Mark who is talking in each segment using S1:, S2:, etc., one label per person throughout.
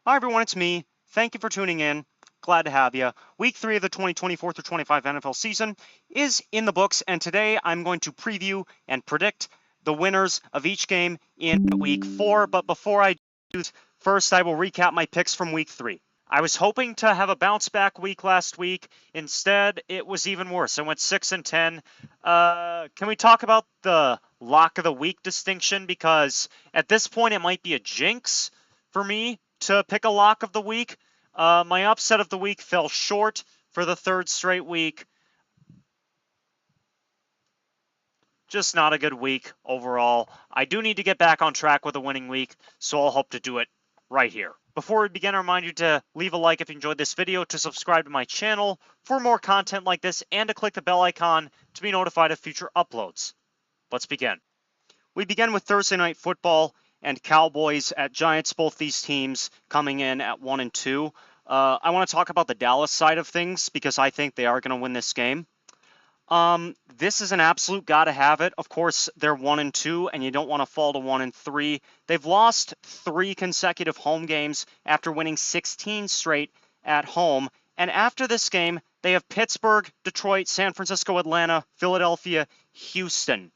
S1: Hi everyone, it's me. Thank you for tuning in. Glad to have you. Week 3 of the 2024 through 25 NFL season is in the books, and today I'm going to preview and predict the winners of each game in Week 4. But before I do, first I will recap my picks from Week 3. I was hoping to have a bounce back week last week. Instead, it was even worse. I went 6-10. Can we talk about the lock of the week distinction? Because at this point, it might be a jinx for me to pick a lock of the week. My upset of the week fell short for the third straight week. Just not a good week overall. I do need to get back on track with a winning week, so I'll hope to do it right here. Before we begin, I remind you to leave a like if you enjoyed this video, to subscribe to my channel for more content like this, and to click the bell icon to be notified of future uploads. Let's begin. We begin with Thursday Night Football and Cowboys at Giants, both these teams coming in at 1-2. I want to talk about the Dallas side of things because I think they are going to win this game. This is an absolute gotta have it. Of course, they're 1-2, and you don't want to fall to 1-3. They've lost 3 consecutive home games after winning 16 straight at home. And after this game, they have Pittsburgh, Detroit, San Francisco, Atlanta, Philadelphia, Houston.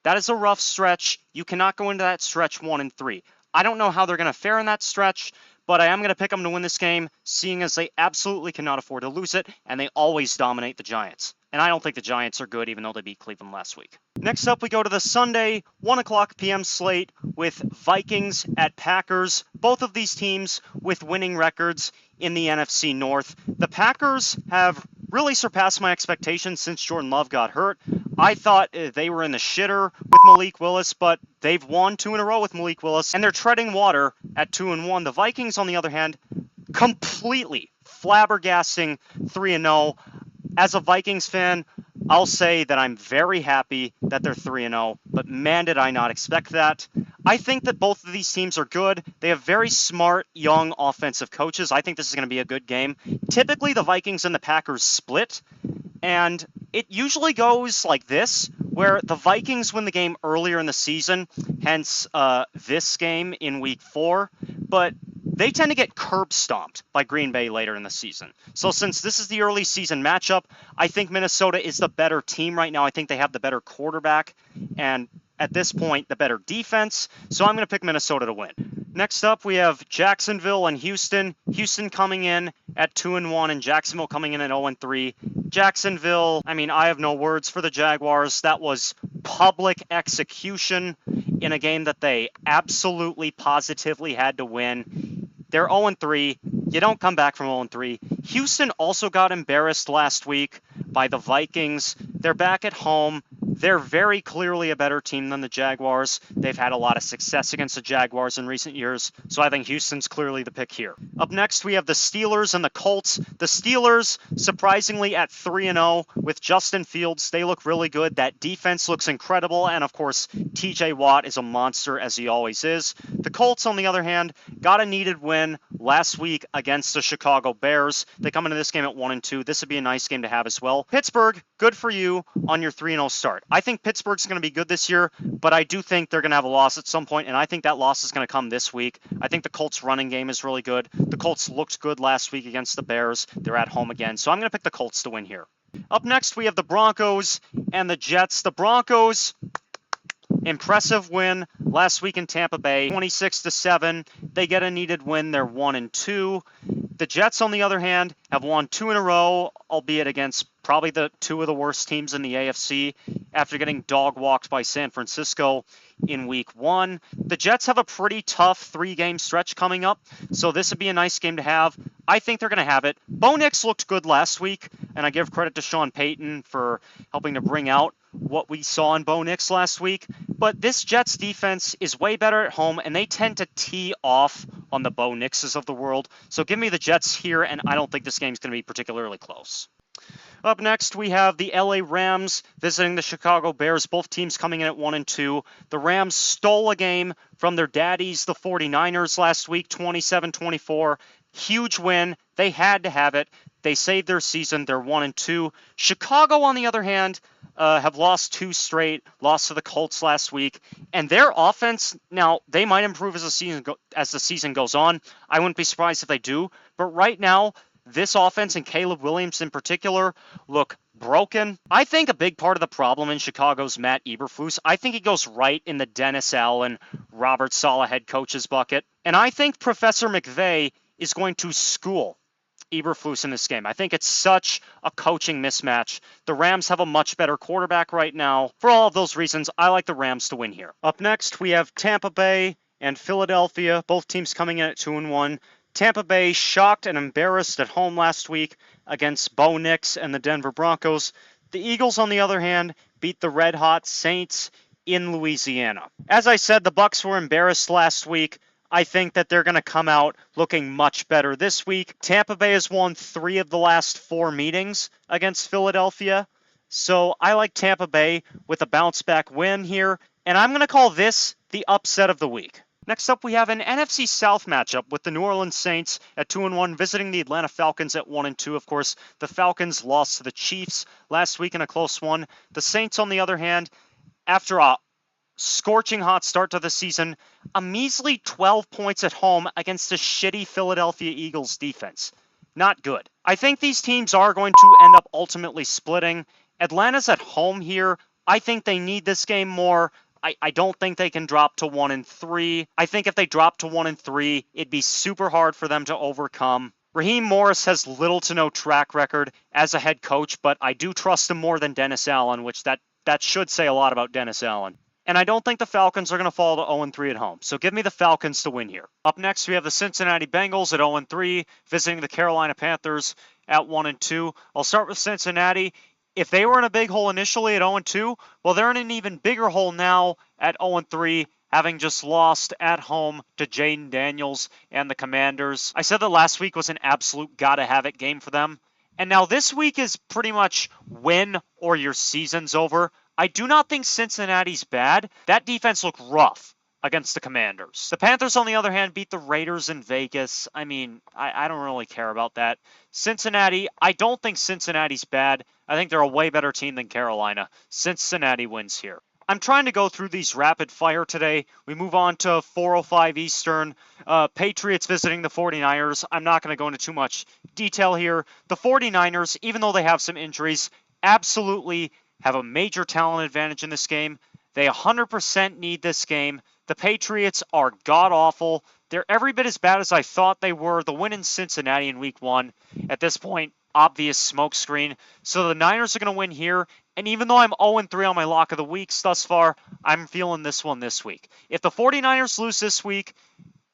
S1: That is a rough stretch. You cannot go into that stretch 1-3. I don't know how they're going to fare in that stretch, but I am going to pick them to win this game, seeing as they absolutely cannot afford to lose it, and they always dominate the Giants. And I don't think the Giants are good, even though they beat Cleveland last week. Next up, we go to the Sunday 1:00 p.m. slate with Vikings at Packers. Both of these teams with winning records in the NFC North. The Packers have really surpassed my expectations since Jordan Love got hurt. I thought they were in the shitter with Malik Willis, but they've won 2 in a row with Malik Willis, and they're treading water at 2-1. The Vikings, on the other hand, completely flabbergasting 3-0. As a Vikings fan, I'll say that I'm very happy that they're 3-0, but man, did I not expect that. I think that both of these teams are good. They have very smart, young offensive coaches. I think this is going to be a good game. Typically, the Vikings and the Packers split, and it usually goes like this, where the Vikings win the game earlier in the season, hence this game in Week 4, but they tend to get curb stomped by Green Bay later in the season. So since this is the early season matchup, I think Minnesota is the better team right now. I think they have the better quarterback and, at this point, the better defense. So I'm going to pick Minnesota to win. Next up, we have Jacksonville and Houston. Houston coming in at 2-1 and Jacksonville coming in at 0-3. Jacksonville, I have no words for the Jaguars. That was public execution in a game that they absolutely, positively had to win. They're 0-3. You don't come back from 0-3. Houston also got embarrassed last week by the Vikings. They're back at home. They're very clearly a better team than the Jaguars. They've had a lot of success against the Jaguars in recent years, so I think Houston's clearly the pick here. Up next, we have the Steelers and the Colts. The Steelers, surprisingly, at 3-0 with Justin Fields. They look really good. That defense looks incredible, and of course, TJ Watt is a monster, as he always is. The Colts, on the other hand, got a needed win last week against the Chicago Bears. They come into this game at 1-2. This would be a nice game to have as well. Pittsburgh, good for you on your 3-0 start. I think Pittsburgh's going to be good this year, but I do think they're going to have a loss at some point, and I think that loss is going to come this week. I think the Colts' running game is really good. The Colts looked good last week against the Bears. They're at home again, so I'm going to pick the Colts to win here. Up next, we have the Broncos and the Jets. The Broncos, impressive win last week in Tampa Bay, 26-7. They get a needed win. They're 1-2. The Jets, on the other hand, have won 2 in a row, albeit against probably the 2 of the worst teams in the AFC after getting dog-walked by San Francisco in Week 1. The Jets have a pretty tough 3-game stretch coming up, so this would be a nice game to have. I think they're going to have it. Bo Nix looked good last week, and I give credit to Sean Payton for helping to bring out what we saw in Bo Nix last week. But this Jets defense is way better at home, and they tend to tee off on the Bo Nixes of the world. So give me the Jets here, and I don't think this game's going to be particularly close. Up next, we have the LA Rams visiting the Chicago Bears, both teams coming in at 1-2. The Rams stole a game from their daddies, the 49ers, last week, 27-24. Huge win. They had to have it. They saved their season. They're 1-2. Chicago, on the other hand, have lost 2 straight, lost to the Colts last week, and their offense, now, they might improve as the season goes on. I wouldn't be surprised if they do, but right now, this offense and Caleb Williams in particular look broken. I think a big part of the problem in Chicago's Matt Eberflus, I think he goes right in the Dennis Allen, Robert Saleh head coach's bucket, and I think Professor McVay is going to school Eberflus in this game. I think it's such a coaching mismatch. The Rams have a much better quarterback right now. For all of those reasons, I like the Rams to win here. Up next, we have Tampa Bay and Philadelphia, both teams coming in at 2-1. Tampa Bay shocked and embarrassed at home last week against Bo Nix and the Denver Broncos. The Eagles, on the other hand, beat the red-hot Saints in Louisiana. As I said, the Bucs were embarrassed last week. I think that they're going to come out looking much better this week. Tampa Bay has won 3 of the last 4 meetings against Philadelphia. So I like Tampa Bay with a bounce-back win here. And I'm going to call this the upset of the week. Next up, we have an NFC South matchup with the New Orleans Saints at 2-1 visiting the Atlanta Falcons at 1-2. Of course, the Falcons lost to the Chiefs last week in a close one. The Saints, on the other hand, after a scorching hot start to the season, a measly 12 points at home against a shitty Philadelphia Eagles defense. Not good. I think these teams are going to end up ultimately splitting. Atlanta's at home here. I think they need this game more. I don't think they can drop to 1-3. I think if they drop to 1-3, it'd be super hard for them to overcome. Raheem Morris has little to no track record as a head coach, but I do trust him more than Dennis Allen, which that should say a lot about Dennis Allen. And I don't think the Falcons are going to fall to 0-3 at home. So give me the Falcons to win here. Up next, we have the Cincinnati Bengals at 0-3, visiting the Carolina Panthers at 1-2. I'll start with Cincinnati. If they were in a big hole initially at 0-2, well, they're in an even bigger hole now at 0-3, having just lost at home to Jaden Daniels and the Commanders. I said that last week was an absolute gotta-have-it game for them. And now this week is pretty much win or your season's over. I do not think Cincinnati's bad. That defense looked rough against the Commanders. The Panthers, on the other hand, beat the Raiders in Vegas. I mean, I don't really care about that. Cincinnati, I don't think Cincinnati's bad. I think they're a way better team than Carolina. Cincinnati wins here. I'm trying to go through these rapid fire today. We move on to 4:05 Eastern. Patriots visiting the 49ers. I'm not going to go into too much detail here. The 49ers, even though they have some injuries, absolutely have a major talent advantage in this game. They 100% need this game. The Patriots are god-awful. They're every bit as bad as I thought they were. The win in Cincinnati in Week 1, at this point, obvious smokescreen. So the Niners are going to win here. And even though I'm 0-3 on my lock of the weeks thus far, I'm feeling this one this week. If the 49ers lose this week,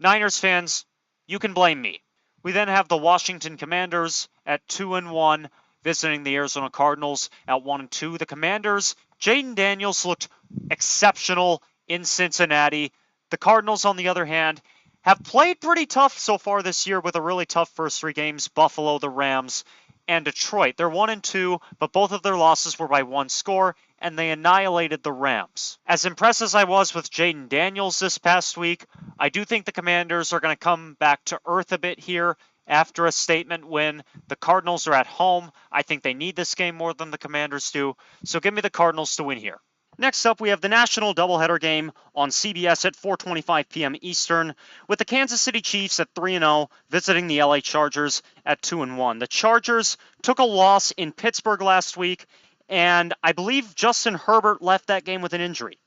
S1: Niners fans, you can blame me. We then have the Washington Commanders at 2-1, visiting the Arizona Cardinals at 1-2. The Commanders, Jaden Daniels looked exceptional in Cincinnati. The Cardinals, on the other hand, have played pretty tough so far this year with a really tough first 3 games. Buffalo, the Rams, and Detroit. They're 1-2, but both of their losses were by 1 score, and they annihilated the Rams. As impressed as I was with Jaden Daniels this past week, I do think the Commanders are going to come back to earth a bit here after a statement win. The Cardinals are at home. I think they need this game more than the Commanders do, so give me the Cardinals to win here. Next up, we have the national doubleheader game on CBS at 4:25 p.m. Eastern, with the Kansas City Chiefs at 3-0, visiting the LA Chargers at 2-1. The Chargers took a loss in Pittsburgh last week, and I believe Justin Herbert left that game with an injury.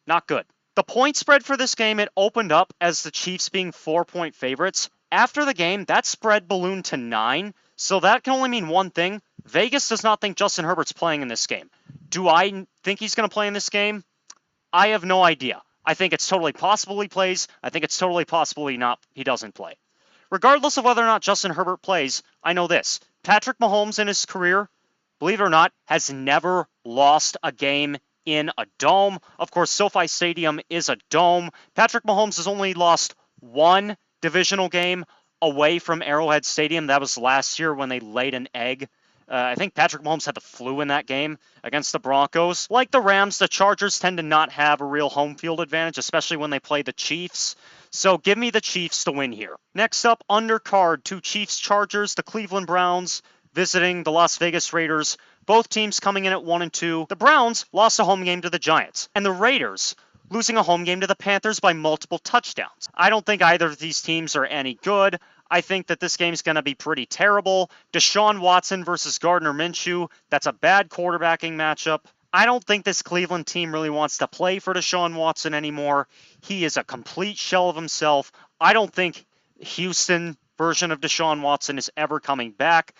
S1: Not good. The point spread for this game, it opened up as the Chiefs being 4-point favorites. After the game, that spread ballooned to 9, so that can only mean one thing. Vegas does not think Justin Herbert's playing in this game. Do I think he's going to play in this game? I have no idea. I think it's totally possible he plays. I think it's totally possible he doesn't play. Regardless of whether or not Justin Herbert plays, I know this. Patrick Mahomes in his career, believe it or not, has never lost a game in a dome. Of course, SoFi Stadium is a dome. Patrick Mahomes has only lost 1 divisional game away from Arrowhead Stadium. That was last year when they laid an egg. I think Patrick Mahomes had the flu in that game against the Broncos. Like the Rams, the Chargers tend to not have a real home field advantage, especially when they play the Chiefs. So give me the Chiefs to win here. Next up, undercard, 2 Chiefs-Chargers, the Cleveland Browns visiting the Las Vegas Raiders. Both teams coming in at 1-2. The Browns lost a home game to the Giants, and the Raiders losing a home game to the Panthers by multiple touchdowns. I don't think either of these teams are any good. I think that this game's going to be pretty terrible. Deshaun Watson versus Gardner Minshew, that's a bad quarterbacking matchup. I don't think this Cleveland team really wants to play for Deshaun Watson anymore. He is a complete shell of himself. I don't think Houston version of Deshaun Watson is ever coming back.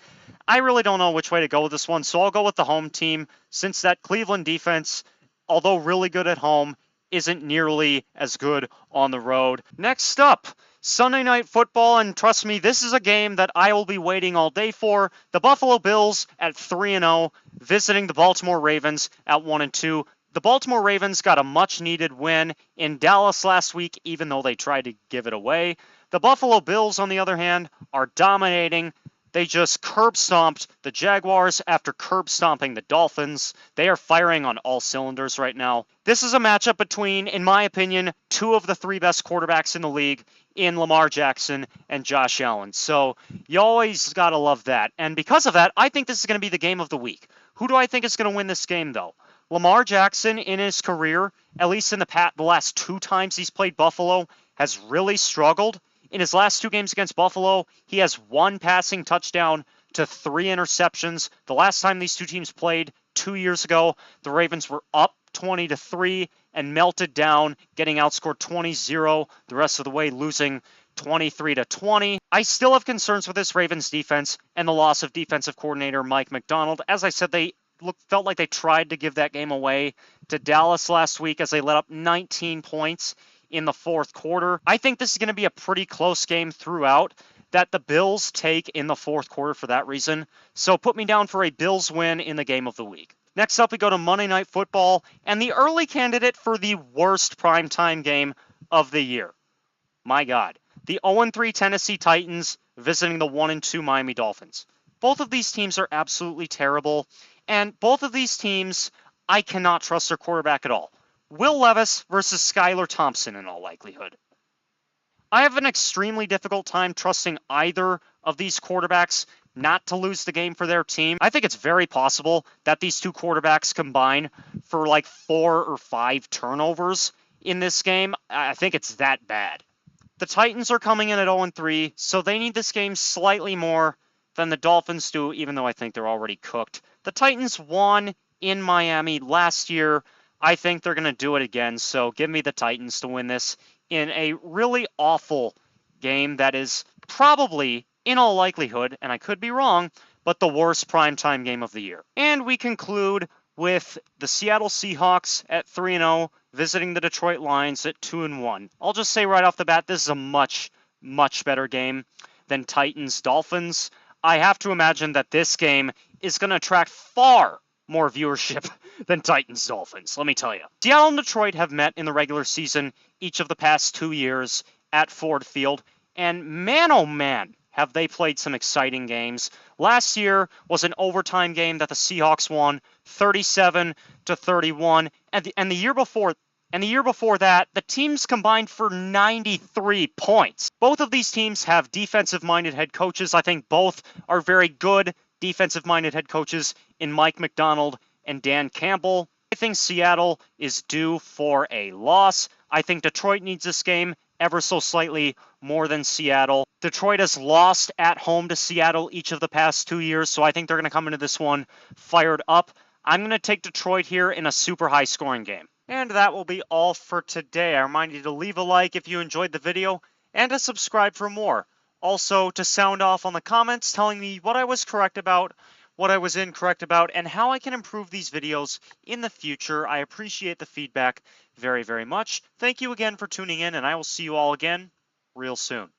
S1: I really don't know which way to go with this one, so I'll go with the home team since that Cleveland defense, although really good at home, isn't nearly as good on the road. Next up, Sunday Night Football, and trust me, this is a game that I will be waiting all day for. The Buffalo Bills at 3-0, visiting the Baltimore Ravens at 1-2. The Baltimore Ravens got a much-needed win in Dallas last week, even though they tried to give it away. The Buffalo Bills, on the other hand, are dominating. They just curb-stomped the Jaguars after curb-stomping the Dolphins. They are firing on all cylinders right now. This is a matchup between, in my opinion, two of the three best quarterbacks in the league in Lamar Jackson and Josh Allen. So you always got to love that. And because of that, I think this is going to be the game of the week. Who do I think is going to win this game, though? Lamar Jackson, in his career, at least in the last two times he's played Buffalo, has really struggled. In his last two games against Buffalo, he has one passing touchdown to 3 interceptions. The last time these two teams played 2 years ago, the Ravens were up 20-3 and melted down, getting outscored 20-0 the rest of the way, losing 23-20. I still have concerns with this Ravens defense and the loss of defensive coordinator Mike Macdonald. As I said, they felt like they tried to give that game away to Dallas last week as they let up 19 points in the fourth quarter. I think this is going to be a pretty close game throughout that the Bills take in the fourth quarter for that reason. So put me down for a Bills win in the game of the week. Next up, we go to Monday Night Football and the early candidate for the worst primetime game of the year. My God. The 0-3 Tennessee Titans visiting the 1-2 Miami Dolphins. Both of these teams are absolutely terrible, and both of these teams, I cannot trust their quarterback at all. Will Levis versus Skylar Thompson in all likelihood. I have an extremely difficult time trusting either of these quarterbacks not to lose the game for their team. I think it's very possible that these two quarterbacks combine for like 4 or 5 turnovers in this game. I think it's that bad. The Titans are coming in at 0-3, so they need this game slightly more than the Dolphins do, even though I think they're already cooked. The Titans won in Miami last year. I think they're going to do it again, so give me the Titans to win this in a really awful game that is probably, in all likelihood, and I could be wrong, but the worst primetime game of the year. And we conclude with the Seattle Seahawks at 3-0, visiting the Detroit Lions at 2-1. I'll just say right off the bat, this is a much, much better game than Titans-Dolphins. I have to imagine that this game is going to attract far more viewership than Titans-Dolphins, let me tell you. Seattle and Detroit have met in the regular season each of the past 2 years at Ford Field, and man, oh man, have they played some exciting games. Last year was an overtime game that the Seahawks won 37-31, and the year before that, the teams combined for 93 points. Both of these teams have defensive-minded head coaches. I think both are very good defensive-minded head coaches in Mike Macdonald and Dan Campbell. I think Seattle is due for a loss. I think Detroit needs this game ever so slightly more than Seattle. Detroit has lost at home to Seattle each of the past 2 years, so I think they're going to come into this one fired up. I'm going to take Detroit here in a super high-scoring game. And that will be all for today. I remind you to leave a like if you enjoyed the video and to subscribe for more. Also, to sound off on the comments telling me what I was correct about, what I was incorrect about, and how I can improve these videos in the future. I appreciate the feedback very, very much. Thank you again for tuning in, and I will see you all again real soon.